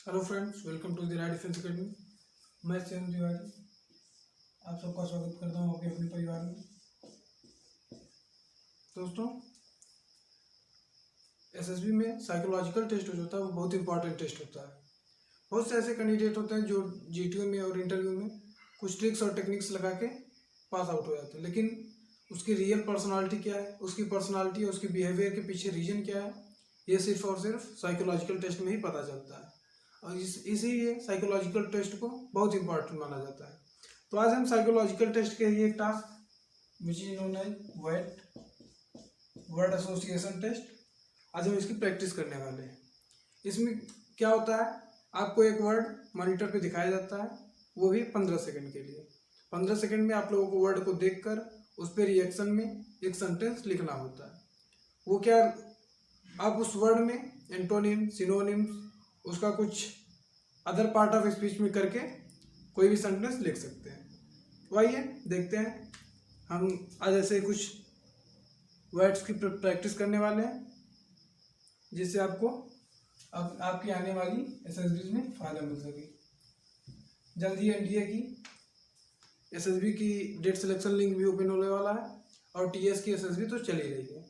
Hello friends, welcome to the Rai defence academy. मैं सैन तिवारी आप सबका स्वागत करता हूँ आपके अपने परिवार में। दोस्तों, एसएसबी में साइकोलॉजिकल टेस्ट जो होता है वो बहुत इंपॉर्टेंट टेस्ट होता है। बहुत से ऐसे कैंडिडेट होते हैं जो जीटीओ में और इंटरव्यू में कुछ ट्रिक्स और टेक्निक्स लगा के पास आउट हो जाते हैं, लेकिन उसकी रियल पर्सनालिटी क्या है, उसकी पर्सनालिटी और उसकी बिहेवियर के पीछे रीजन क्या है, ये सिर्फ और सिर्फ साइकोलॉजिकल टेस्ट में ही पता चलता है। और इसीलिए साइकोलॉजिकल टेस्ट को बहुत इंपॉर्टेंट माना जाता है। तो आज हम साइकोलॉजिकल टेस्ट के लिए एक task which is known as वेट वर्ड एसोसिएशन टेस्ट, आज हम इसकी प्रैक्टिस करने वाले हैं। इसमें क्या होता है, आपको एक वर्ड मॉनिटर पे दिखाया जाता है, वो भी 15 सेकंड के लिए। 15 सेकंड में आप लोगों को वर्ड को देखकर उस पर रिएक्शन में एक सेंटेंस लिखना होता है। वो क्या, आप उस वर्ड में एंटोनिम, सिनोनिम्स, उसका कुछ अदर पार्ट ऑफ स्पीच में करके कोई भी सेंटेंस लिख सकते हैं। तो आइए देखते हैं, हम आज ऐसे कुछ वर्ड्स की प्रैक्टिस करने वाले हैं जिससे आपको आपकी आने वाली एसएसबी में फ़ायदा मिल सके। जल्दी एनडीए की एसएसबी की डेट सिलेक्शन लिंक भी ओपन होने वाला है और टीएस की एसएसबी तो चल ही रही है।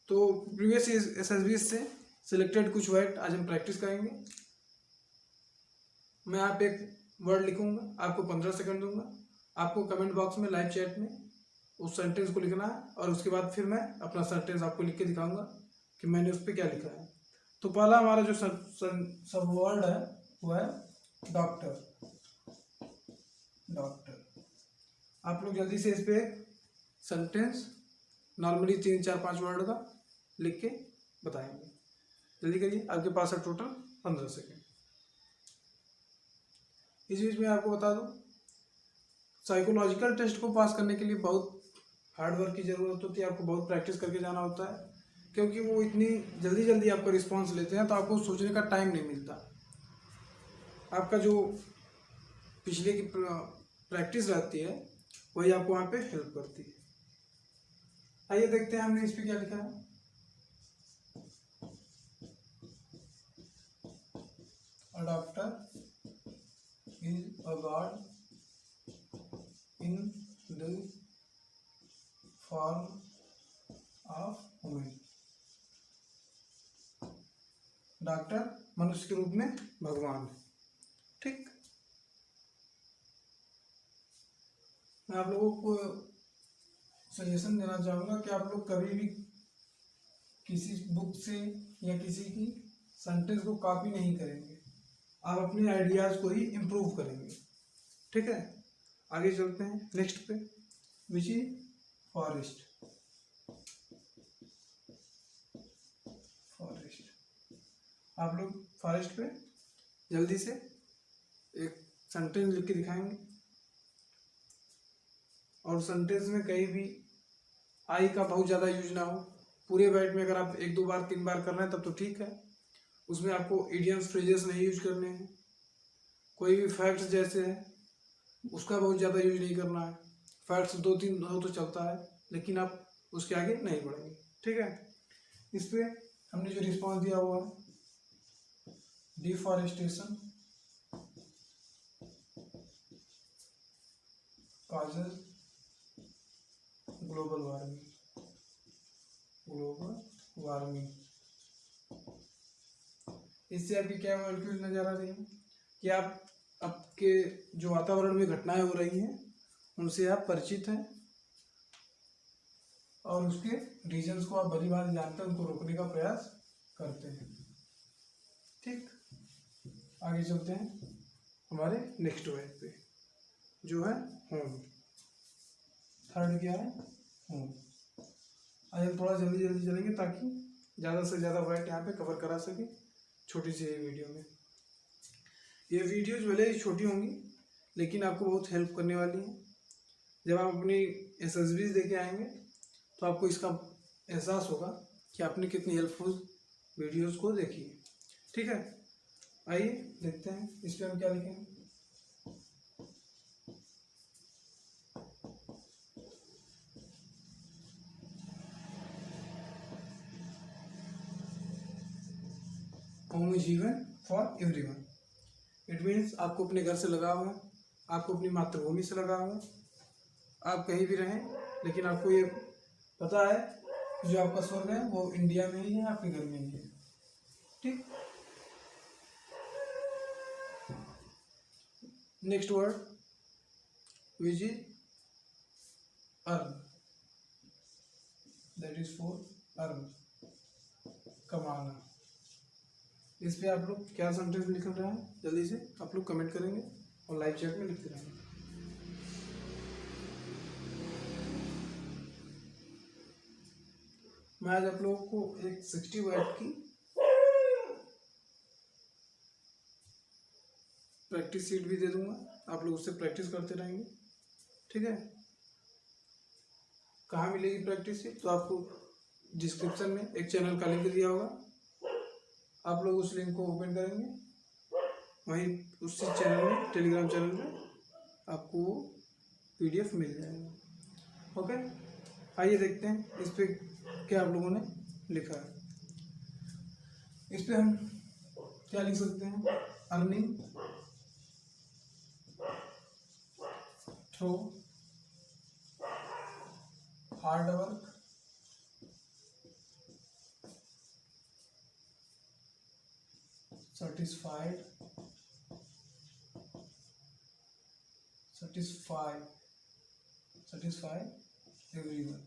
तो प्रीवियस एसएसबी से सिलेक्टेड कुछ वर्ड आज हम प्रैक्टिस करेंगे। मैं आप एक वर्ड लिखूंगा, आपको 15 सेकंड दूंगा, आपको कमेंट बॉक्स में लाइव चैट में उस सेंटेंस को लिखना है और उसके बाद फिर मैं अपना सेंटेंस आपको लिख के दिखाऊंगा कि मैंने उस पर क्या लिखा है। तो पहला हमारा जो सब वर्ड है वो है डॉक्टर। डॉक्टर, आप लोग जल्दी से इस पे सेंटेंस नॉर्मली 3, 4, 5 वर्ड का लिख के बताएंगे। जल्दी करिए, आपके पास है टोटल 15 सेकेंड। इस बीच में आपको बता दूं, साइकोलॉजिकल टेस्ट को पास करने के लिए बहुत हार्ड वर्क की ज़रूरत होती है। आपको बहुत प्रैक्टिस करके जाना होता है, क्योंकि वो इतनी जल्दी जल्दी आपका रिस्पांस लेते हैं तो आपको सोचने का टाइम नहीं मिलता। आपका जो पिछले की प्रैक्टिस रहती है वही आपको वहाँ पे हेल्प करती है। आइए देखते हैं हमने इस पर क्या लिखा है। Doctor is a God in the form of women. Doctor मनुष्य के रूप में भगवान। ठीक, मैं आप लोगों को सजेशन देना चाहूँगा कि आप लोग कभी भी किसी बुक से या किसी की सेंटेंस को कॉपी नहीं करेंगे, आप अपने आइडियाज़ को ही इम्प्रूव करेंगे। ठीक है, आगे चलते हैं नेक्स्ट पे, विच इज फॉरेस्ट। फॉरेस्ट, आप लोग फॉरेस्ट पे जल्दी से एक सेंटेंस लिख के दिखाएंगे और सेंटेंस में कहीं भी आई का बहुत ज़्यादा यूज ना हो। पूरे वर्ड में अगर आप 1, 2 बार 3 बार कर रहे हैं तब तो ठीक है, उसमें आपको इडियम्स फ्रेजेस नहीं यूज करने हैं। कोई भी फैक्ट्स जैसे है उसका बहुत ज़्यादा यूज नहीं करना है। फैक्ट्स 2-3 हो तो चलता है, लेकिन आप उसके आगे नहीं बढ़ेंगे। ठीक है, इस पर हमने जो रिस्पॉन्स दिया हुआ है, deforestation causes global warming. Global warming, इससे आपकी क्या मॉलिक्यूल नजर आ रही है कि आप आपके जो वातावरण में घटनाएं हो रही हैं उनसे आप परिचित हैं और उसके रीजंस को आप भली भांति जानते हैं, उनको रोकने का प्रयास करते हैं। ठीक, आगे चलते हैं हमारे नेक्स्ट वर्ड पे जो है होम। थर्ड क्या है, होम। आज हम थोड़ा जल्दी जल्दी चलेंगे ताकि ज़्यादा से ज़्यादा वर्ड यहाँ पे कवर करा सके छोटी सी वीडियो में। ये वीडियोज भले ही छोटी होंगी लेकिन आपको बहुत हेल्प करने वाली हैं। जब आप अपनी एसएसबी दे के आएंगे तो आपको इसका एहसास होगा कि आपने कितनी हेल्पफुल वीडियोस को देखी है। ठीक है, आइए देखते हैं इस पर हम क्या लिखेंगे। Home is given for everyone. It means आपको अपने घर से लगाव है, आपको अपनी मातृभूमि से लगाव है। आप कहीं भी रहें, लेकिन आपको ये पता है कि जो आपका स्वर्ग है वो इंडिया में ही है, आपके घर में ही है। ठीक। Next word which is earn, that is for earn, कमाना। इस पे आप लोग क्या सेंटेंस लिख रहे हैं जल्दी से आप लोग कमेंट करेंगे और लाइव चैट में लिखते रहेंगे। मैं आज आप लोगों को एक 60 वर्ड की प्रैक्टिस शीट भी दे दूंगा, आप लोग उससे प्रैक्टिस करते रहेंगे। ठीक है। कहाँ मिलेगी प्रैक्टिस शीट? तो आपको डिस्क्रिप्शन में एक चैनल का लिंक दिया होगा, आप लोग उस लिंक को ओपन करेंगे, वहीं उसी चैनल में, टेलीग्राम चैनल में आपको PDF मिल जाएगा। ओके, आइए देखते हैं इस पे क्या आप लोगों ने लिखा है। इस पे हम क्या लिख सकते हैं? Earning through hard work, satisfy everyone।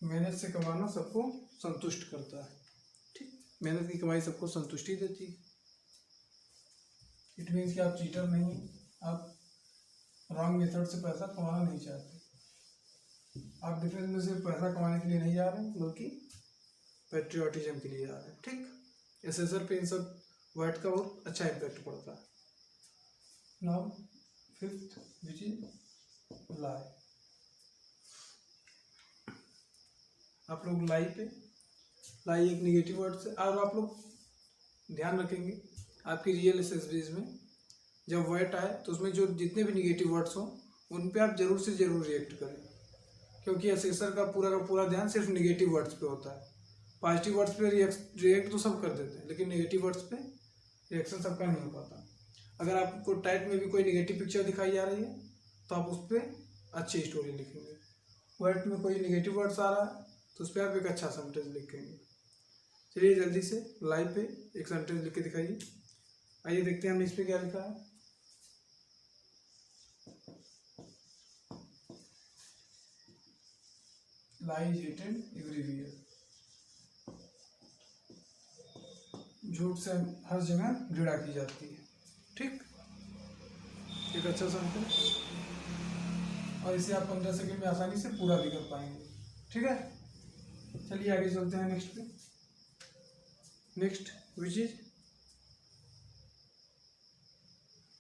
मेहनत से कमाना सबको संतुष्ट करता है। ठीक, मेहनत की कमाई सबको संतुष्टि देती है। इट मीन्स कि आप चीटर नहीं, आप रॉन्ग मेथड से पैसा कमाना नहीं चाहते। आप डिफेंस में सिर्फ पैसा कमाने के लिए नहीं जा रहे हैं, बल्कि पैट्रियोटिज्म के लिए जा रहे हैं। ठीक, SSR पे इन सब वर्ड का बहुत अच्छा इम्पैक्ट पड़ता है। नाउ फिफ्थ विच इज लाई। आप लोग लाई पे, लाई एक निगेटिव वर्ड से, और आप लोग ध्यान रखेंगे आपकी रियल एसेसरीज में जब वर्ड आए तो उसमें जो जितने भी निगेटिव वर्ड्स हों उन पे आप जरूर से जरूर रिएक्ट करें, क्योंकि असेसर का पूरा ध्यान सिर्फ निगेटिव वर्ड्स पे होता है। पॉजिटिव वर्ड्स पे रिएक्ट तो सब कर देते हैं, लेकिन निगेटिव वर्ड्स पे रिएक्शन सबका नहीं हो पाता। अगर आपको टाइप में भी कोई निगेटिव पिक्चर दिखाई जा रही है तो आप उस पर अच्छी स्टोरी लिखेंगे। वर्ड में कोई निगेटिव वर्ड्स आ रहा है तो उस पर आप एक अच्छा सेंटेंस लिखेंगे। चलिए जल्दी से लाइव पे एक सेंटेंस लिख के दिखाइए। आइए देखते हैं हमने इस पर क्या लिखा है। लाई इज हेटेड एवरीवेयर। झूठ से हर जगह घृणा की जाती है। ठीक, एक अच्छा सेंटेंस, और इसे आप 15 सेकंड में आसानी से पूरा भी कर पाएंगे। ठीक है, चलिए आगे चलते हैं नेक्स्ट पे। Next which is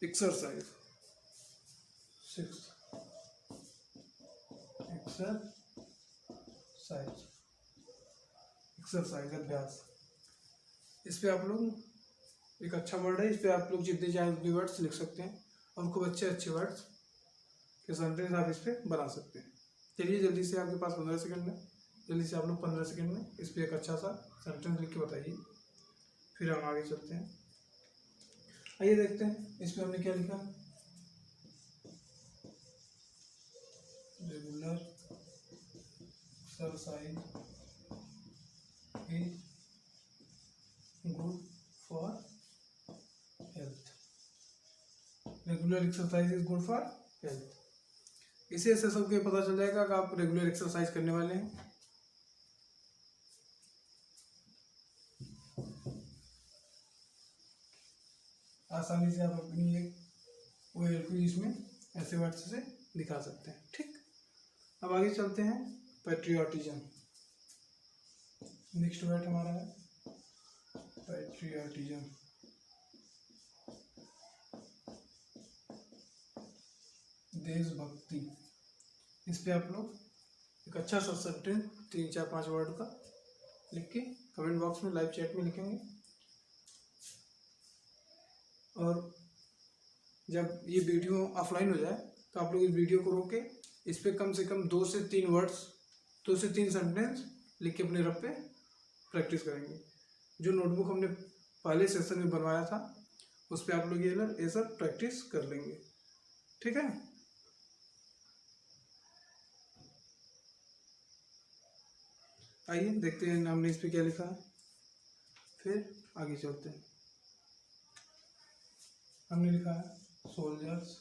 exercise. Exercise अभ्यास। इस पे आप लोग एक अच्छा वर्ड है, इस पे आप लोग जितने चाहे उतने वर्ड्स लिख सकते हैं और खूब अच्छे वर्ड्स के सेंटेंस आप इस पे बना सकते हैं। चलिए जल्दी से, आपके पास 15 सेकंड है, जल्दी से आप लोग 15 सेकंड में इस पे एक अच्छा सा सेंटेंस लिख के बताइए, फिर हम आगे चलते हैं। आइए देखते हैं इस पे हमने क्या लिखा। Regular exercise is good for health. Regular exercise is good for health. इसे से सबके पता चल जाएगा कि आप रेगुलर एक्सरसाइज करने वाले हैं। आसानी से आप अपनी एक OL को इसमें ऐसे वर्ड से दिखा सकते हैं। ठीक, अब आगे चलते हैं। पैट्रियोटिज्म नेक्स्ट वर्ड हमारा है। पैट्रियोटिज्म, देशभक्ति। इस पे आप लोग एक अच्छा सा सेंटेंस 3, 4, 5 वर्ड का लिख के कमेंट बॉक्स में, लाइव चैट में लिखेंगे। और जब ये वीडियो ऑफलाइन हो जाए तो आप लोग इस वीडियो को रोक के इस पे कम से कम 2 से 3 वर्ड्स, 2 से 3 सेंटेंस लिख के अपने रफ पे प्रैक्टिस करेंगे। जो नोटबुक हमने पहले सेशन में बनवाया था उस पर आप लोग ये सब प्रैक्टिस कर लेंगे, ठीक है। आइए देखते हैं हमने इस पे क्या लिखा है, फिर आगे चलते हैं। हमने लिखा है soldiers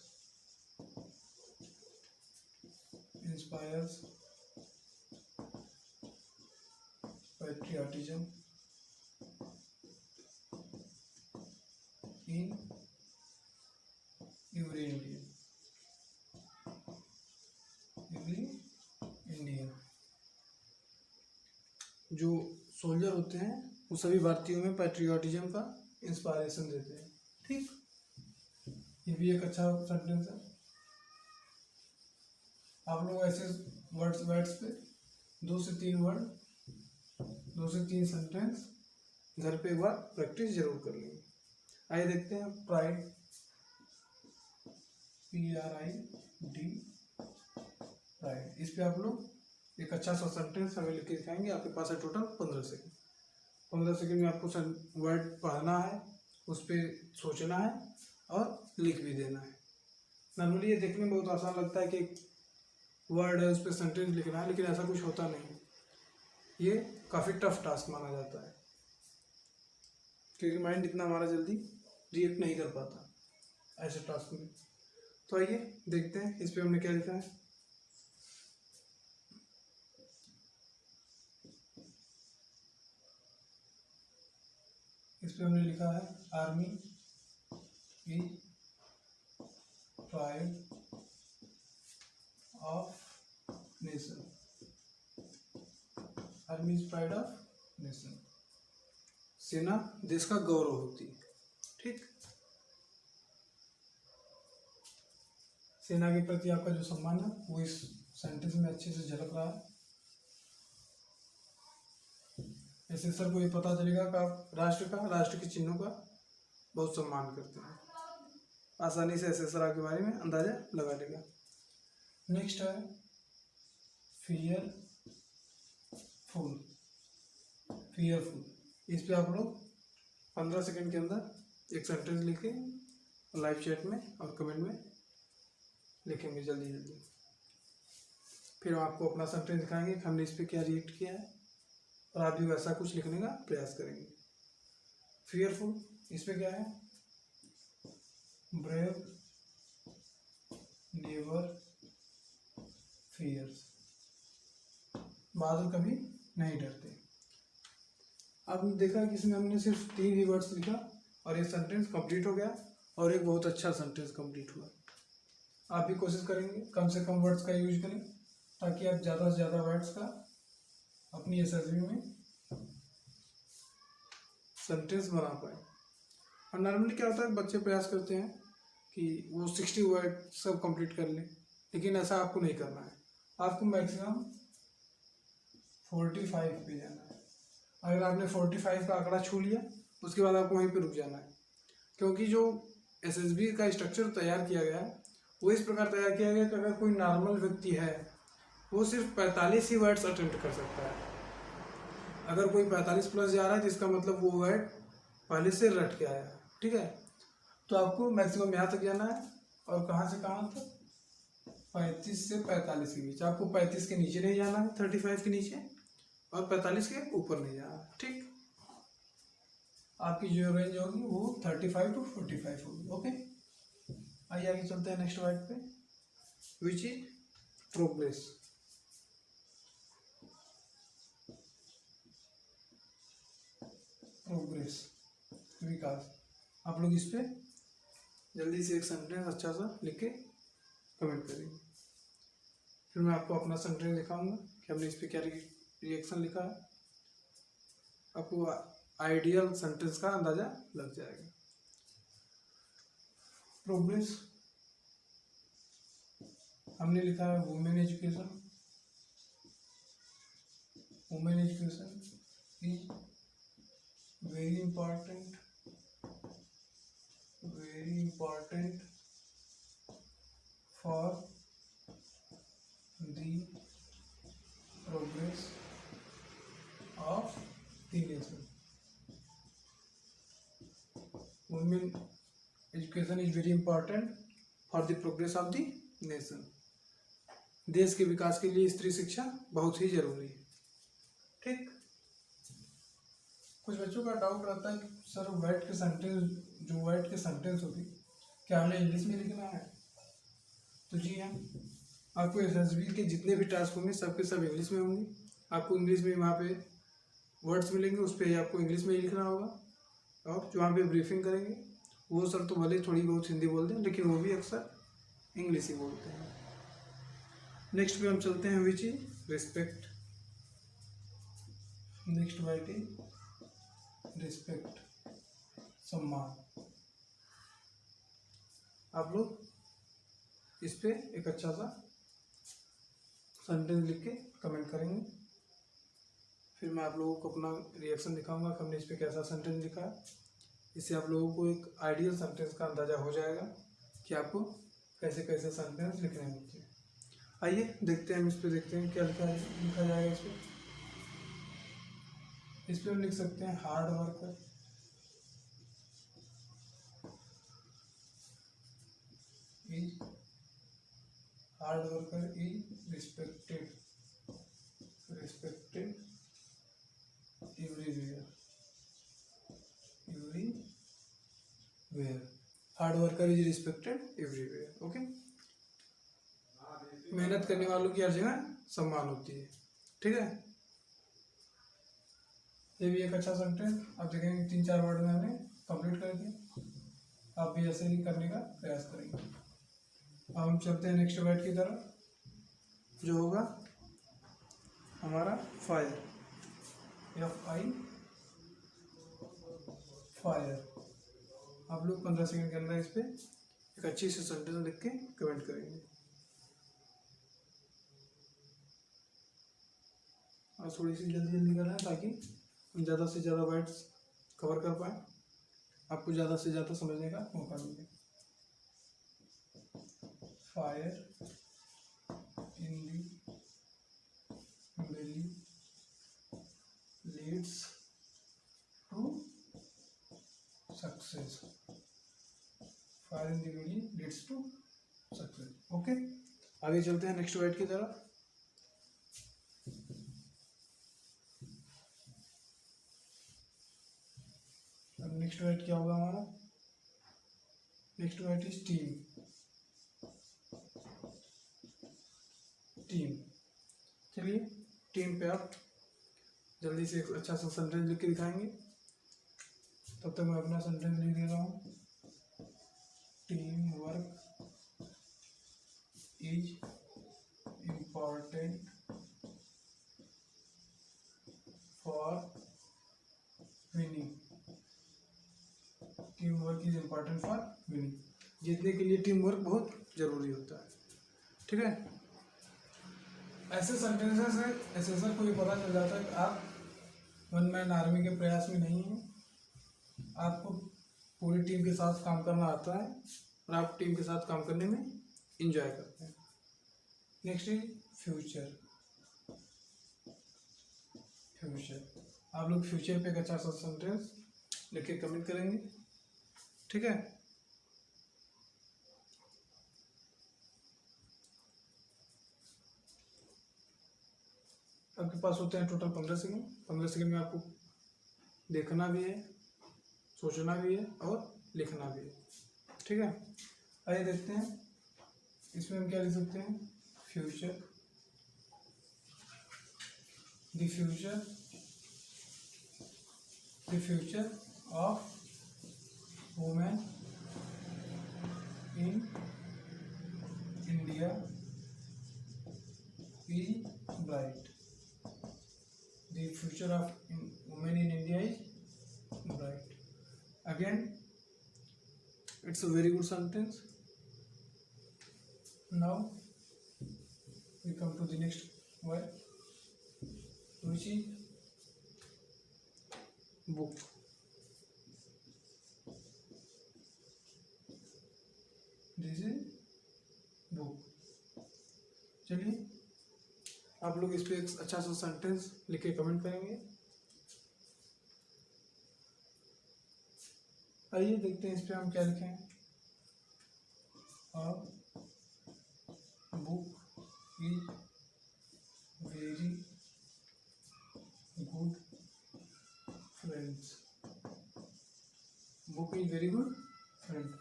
inspires patriotism in every Indian जो सोल्जर होते हैं वो सभी भारतीयों में पैट्रियाटिज्म का इंस्पायरेशन देते हैं, ठीक। ये भी एक अच्छा सेंटेंस है। आप लोग ऐसे वर्ड्स पे 2 से 3 वर्ड 2 से 3 सेंटेंस घर पे एक बार प्रैक्टिस जरूर कर लेंगे। आइए देखते हैं प्राइड, PRID प्राइड। इस पे आप लोग एक अच्छा सा सेंटेंस हमें लिख के दिखाएंगे। आपके पास है टोटल 15 सेकंड। 15 सेकंड में आपको वर्ड पढ़ना है, उस पर सोचना है और लिख भी देना है। नॉर्मली ये देखने में बहुत आसान लगता है कि वर्ड है उस पर सेंटेंस लिखना है, लेकिन ऐसा कुछ होता नहीं। ये काफ़ी टफ टास्क माना जाता है क्योंकि माइंड इतना हमारा जल्दी रिएक्ट नहीं कर पाता ऐसे टास्क में। तो आइए देखते हैं इस पे हमने क्या लिखा है। इस पे हमने लिखा है army is pride of nation. Army is pride of nation. सेना देश का गौरव होती है, ठीक। सेना के प्रति आपका जो सम्मान है वो इस सेंटेंस में अच्छे से झलक रहा है। ऐसे सर को ये पता चलेगा कि आप राष्ट्र के चिन्हों का बहुत सम्मान करते हैं। आसानी से एसएसआर के बारे में अंदाजा लगा लेगा। नेक्स्ट है फियरफुल। इस पे आप लोग 15 सेकंड के अंदर एक सेंटेंस लिखे लाइव चैट में और कमेंट में लिखेंगे जल्दी जल्दी। फिर हम आपको अपना सेंटेंस दिखाएंगे कि हमने इस पे क्या रिएक्ट किया है और आप भी वैसा कुछ लिखने का प्रयास करेंगे। फियरफुल इस पे क्या है, ब्रेव नेवर फियर्स। बहादुर कभी नहीं डरते। आपने देखा कि इसमें हमने सिर्फ 3 ही वर्ड्स लिखा और ये सेंटेंस कंप्लीट हो गया और एक बहुत अच्छा सेंटेंस कंप्लीट हुआ। आप भी कोशिश करेंगे कम से कम वर्ड्स का यूज करें ताकि आप ज़्यादा से ज़्यादा वर्ड्स का अपनी एसएसबी में सेंटेंस बना पाए। और नॉर्मली क्या होता है बच्चे प्रयास करते हैं कि वो 60 वर्ड सब कंप्लीट कर लें, लेकिन ऐसा आपको नहीं करना है। आपको मैक्सिमम 45 पे जाना है। अगर आपने 45 का आंकड़ा छू लिया उसके बाद आपको वहीं पे रुक जाना है, क्योंकि जो एसएसबी का स्ट्रक्चर तैयार किया गया है वो इस प्रकार तैयार किया गया कि अगर कोई नॉर्मल व्यक्ति है वो सिर्फ 45 ही वर्ड्स अटेम्प्ट कर सकता है। अगर कोई 45 प्लस जा रहा है तो इसका मतलब वो वर्ड पहले से रट के आया है, ठीक है। तो आपको मैक्सिमम यहाँ तक जाना है और कहाँ से कहाँ तक, 35 से 45 के बीच। आपको 35 के नीचे नहीं जाना है, 35 के नीचे, और 45 के ऊपर नहीं जाना है, ठीक। आपकी जो रेंज होगी वो 35 to 45 होगी, ओके। आइए आगे चलते हैं नेक्स्ट वर्ड पे, विच इज प्रोग्रेस। प्रोग्रेस विकास। आप लोग इस पे जल्दी से एक सेंटेंस अच्छा सा लिख के कमेंट करेंगे। फिर मैं आपको अपना सेंटेंस दिखाऊंगा कि हमने इस पे क्या रिएक्शन लिखा है। आपको आइडियल सेंटेंस का अंदाजा लग जाएगा। प्रोग्रेस हमने लिखा है women education. Women education is very important for the progress of the nation। Women education is very important for the progress of the nation. देश के विकास के लिए स्त्री शिक्षा बहुत ही जरूरी है। ठीक, कुछ बच्चों का डाउट रहता है कि सर वेट के सेंटेंस, जो वेट के सेंटेंस होगी क्या हमें इंग्लिश में लिखना है? तो जी हाँ, आपको एसएसबी के जितने भी टास्क होंगे सबके सब इंग्लिश में होंगे। आपको इंग्लिश में वहाँ पे वर्ड्स मिलेंगे, उस पर आपको इंग्लिश में ही लिखना होगा। और जो वहाँ पे ब्रीफिंग करेंगे वो सर तो भले थोड़ी बहुत हिंदी बोल दें, लेकिन वो भी अक्सर इंग्लिश ही बोलते हैं। नेक्स्ट पे हम चलते हैं which is respect. Next word is respect, सम्मान। आप लोग इस पे एक अच्छा सा सेंटेंस लिख के कमेंट करेंगे, फिर मैं आप लोगों को अपना रिएक्शन दिखाऊंगा कि हमने इस पे कैसा सेंटेंस लिखा है। इससे आप लोगों को एक आइडियल सेंटेंस का अंदाजा हो जाएगा कि आपको कैसे कैसे सेंटेंस लिखने होते हैं। आइए देखते हैं, हम इस पे देखते हैं क्या लिखा जाएगा। इस पे हम लिख सकते हैं hard worker is respected everywhere. Hard worker is respected everywhere. Okay, मेहनत करने वालों की हर जगह सम्मान होती है। ठीक है, ये भी एक अच्छा सेंटेंस आप देखेंगे 3-4 वर्ड में हमने कंप्लीट कर दिया। आप भी ऐसे ही करने का प्रयास करेंगे। अब हम चलते हैं नेक्स्ट वर्ड की तरफ, जो होगा हमारा फायर, FI फायर। आप लोग 15 सेकंड के अंदर इस पर एक अच्छी सी सेंटेंस लिख के कमेंट करेंगे। और थोड़ी सी जल्दी जल्दी करना है ताकि हम ज़्यादा से ज़्यादा वर्ड्स कवर कर पाए, आपको ज़्यादा से ज़्यादा समझने का मौका मिले। Fire in the belly leads to success। Fire in the belly leads to success। Okay, आगे चलते हैं नेक्स्ट वर्ड की तरफ। अब नेक्स्ट वर्ड क्या होगा हमारा? Next word is team. चलिए टीम पे आप जल्दी से एक अच्छा सा सेंटेंस लिख के दिखाएंगे। तब तक मैं अपना सेंटेंस लिख दे रहा हूँ। Team work is important for winning. Team work is important for winning, जीतने के लिए टीम वर्क बहुत जरूरी होता है। ठीक है, ऐसे सेंटेंसेस से एसेसर को भी पता चल जाता है कि आप वन मैन आर्मी के प्रयास में नहीं हैं, आपको पूरी टीम के साथ काम करना आता है और आप टीम के साथ काम करने में इंजॉय करते हैं। Next is future. आप लोग फ्यूचर पे एक अच्छा सा सेंटेंस लिख के कमेंट करेंगे। ठीक है, आपके पास होते हैं टोटल 15 सेकंड। 15 सेकंड में आपको देखना भी है, सोचना भी है और लिखना भी है। ठीक है, आइए देखते हैं इसमें हम क्या लिख सकते हैं। Future, the future of women in India is bright. The future of women in India is bright. Again, it's a very good sentence. Now we come to the next word, which is book. This is book। चलिए आप लोग इस पे एक अच्छा सा sentence लिख के कमेंट करेंगे। आइए देखते हैं इस पर हम क्या लिखें। Book is very good friends. Book is very good friend.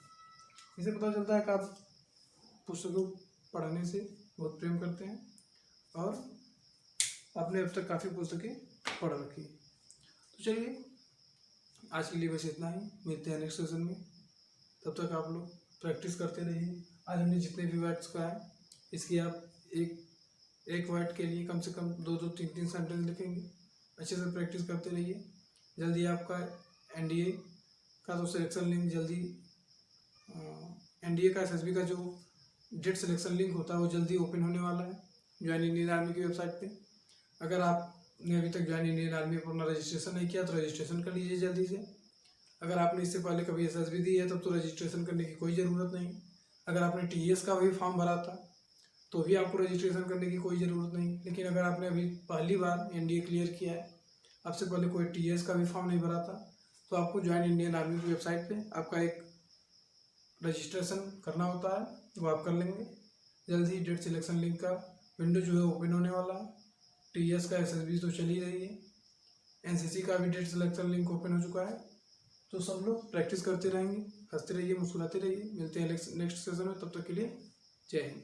इसे पता चलता है कि आप पुस्तकों पढ़ने से बहुत प्रेम करते हैं और आपने अब तक काफ़ी पुस्तकें पढ़ रखी। तो चलिए आज के लिए बस इतना ही, मिलते हैं नेक्स्ट सेशन में। तब तक आप लोग प्रैक्टिस करते रहिए। आज हमने जितने भी वर्ड्स का है इसकी आप एक वर्ड के लिए कम से कम 2-2, 3-3 सेंटेंस लिखेंगे। अच्छे से प्रैक्टिस करते रहिए। जल्दी आपका एनडीए का तो सिलेक्शन लिंक जल्दी एनडीए का एसएसबी का जो जेट सिलेक्शन लिंक होता है वो जल्दी ओपन होने वाला है ज्वाइन इंडियन आर्मी की वेबसाइट पे। अगर आपने अभी तक ज्वाइन इंडियन आर्मी पर अपना रजिस्ट्रेशन नहीं किया तो रजिस्ट्रेशन कर लीजिए जल्दी से। अगर आपने इससे पहले कभी एसएसबी दी है तब तो रजिस्ट्रेशन करने की कोई ज़रूरत नहीं। अगर आपने टीएस का भी फॉर्म भरा था तो भी आपको रजिस्ट्रेशन करने की कोई ज़रूरत नहीं। लेकिन अगर आपने अभी पहली बार एनडीए क्लियर किया है, आपसे पहले कोई टीएस का भी फॉर्म नहीं भरा था, तो आपको ज्वाइन इंडियन आर्मी की वेबसाइट पे आपका एक रजिस्ट्रेशन करना होता है, वो आप कर लेंगे। जल्दी ही डेट सिलेक्शन लिंक का विंडो जो है ओपन होने वाला है। टीएस का एसएसबी तो चल ही रही है, एनसीसी का भी डेट सिलेक्शन लिंक ओपन हो चुका है। तो सब लोग प्रैक्टिस करते रहेंगे, हंसते रहिए, मुस्कुराते रहिए। मिलते हैं नेक्स्ट सेशन में, तब तक के लिए जय हिंद।